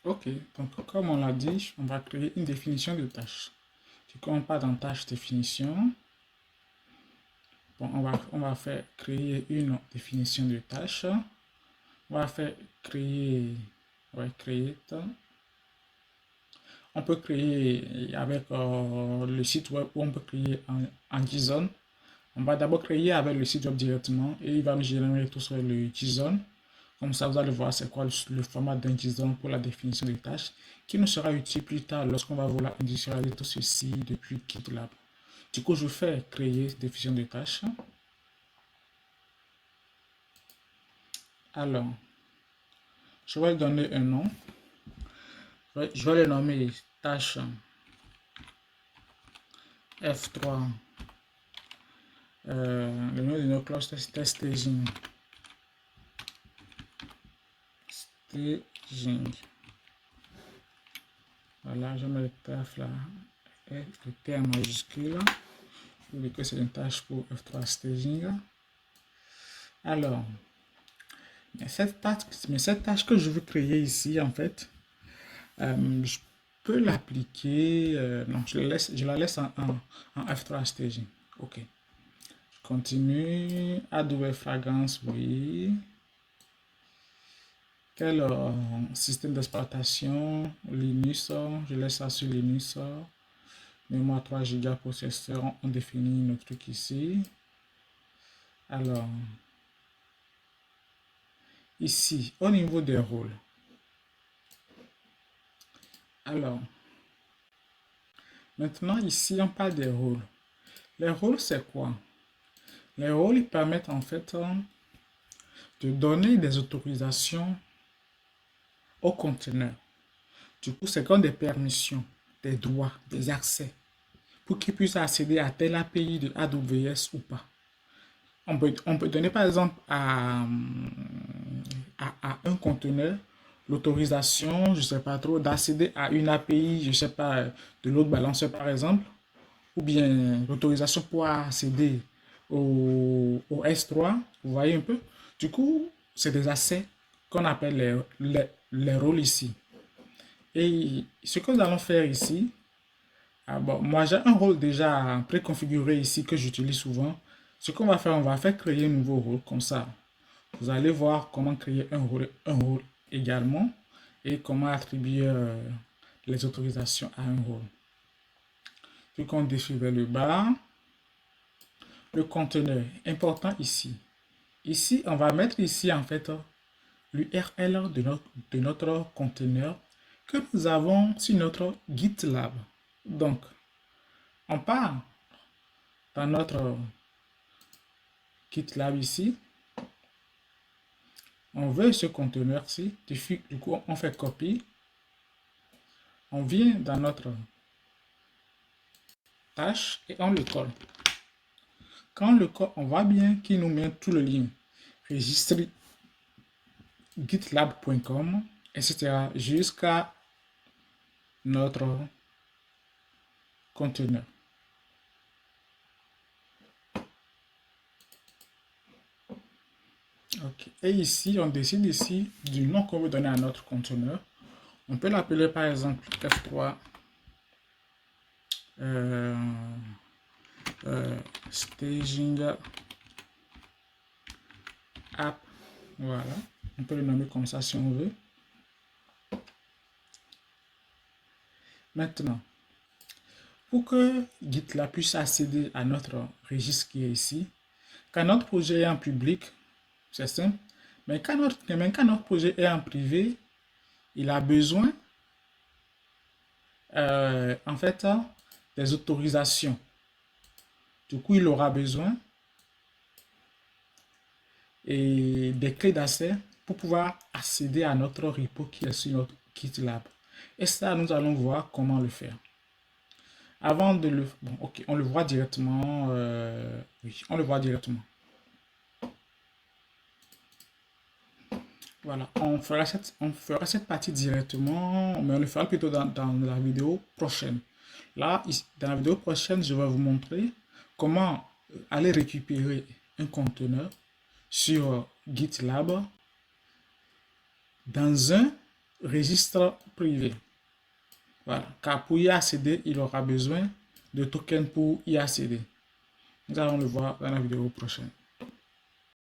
Ok, donc comme on l'a dit, on va créer une définition de tâche. Du coup, on part dans tâche définition. Bon, on va faire créer une définition de tâche. On va faire créer, ouais, create. On peut créer avec le site web ou on peut créer en JSON. On va d'abord créer avec le site web directement et il va nous générer tout sur le JSON. Comme ça, vous allez voir c'est quoi le format d'un JSON pour la définition des tâches qui nous sera utile plus tard lorsqu'on va vouloir industrialiser tout ceci depuis GitLab. Du coup, je fais créer définition de tâches. Alors, je vais lui donner un nom. Je vais le nommer tâche F3. Le nom de notre classe c'est staging. Staging. Voilà, je mets le taf là. Et le T en majuscule. Pour dire que c'est une tâche pour F3 staging. Alors, cette tâche que je veux créer ici, en fait, je peux l'appliquer. Non, je la laisse en F3 staging. Ok. Je continue. Add fragrance, oui. Quel système d'exploitation? Linux, je laisse ça sur Linux. Mémoire 3 Go processeur, on définit notre truc ici. Alors, ici, au niveau des rôles. Alors, maintenant ici, on parle des rôles. Les rôles, c'est quoi? Les rôles, ils permettent en fait de donner des autorisations au conteneur. Du coup, c'est comme des permissions, des droits, des accès pour qu'il puisse accéder à telle API de AWS ou pas. On peut donner par exemple à un conteneur l'autorisation, je ne sais pas trop, d'accéder à une API, je ne sais pas, de load balancer par exemple, ou bien l'autorisation pour accéder au S3, vous voyez un peu. Du coup, c'est des accès qu'on appelle les rôles ici. Et ce que nous allons faire ici, bon, moi j'ai un rôle déjà préconfiguré ici que j'utilise souvent. Ce qu'on va faire, on va faire créer un nouveau rôle comme ça. Vous allez voir comment créer un rôle également et comment attribuer les autorisations à un rôle. Puis qu'on défile vers le bas, le conteneur, important ici. Ici, on va mettre ici en fait l'URL de notre conteneur que nous avons sur notre GitLab. Donc, on part dans notre GitLab ici. On veut ce conteneur-ci. Du coup, on fait copie. On vient dans notre tâche et on le colle. Quand on le colle, on voit bien qu'il nous met tout le lien. Registre gitlab.com, etc. jusqu'à notre conteneur. Ok. Et ici, on décide ici du nom qu'on veut donner à notre conteneur. On peut l'appeler par exemple F3 staging app. Voilà. On peut le nommer comme ça si on veut. Maintenant, pour que GitLab puisse accéder à notre registre qui est ici, quand notre projet est en public, c'est simple, mais quand notre projet est en privé, il a besoin en fait des autorisations. Du coup, il aura besoin et des clés d'accès pour pouvoir accéder à notre repo qui est sur notre GitLab. Et ça, nous allons voir comment le faire. Avant de le... Bon, ok, on le voit directement. Oui, on le voit directement. Voilà, on fera cette partie directement, mais on le fera plutôt dans la vidéo prochaine. Là, dans la vidéo prochaine, je vais vous montrer comment aller récupérer un conteneur sur GitLab dans un registre privé. Voilà, car pour y accéder, il aura besoin de tokens pour y accéder. Nous allons le voir dans la vidéo prochaine.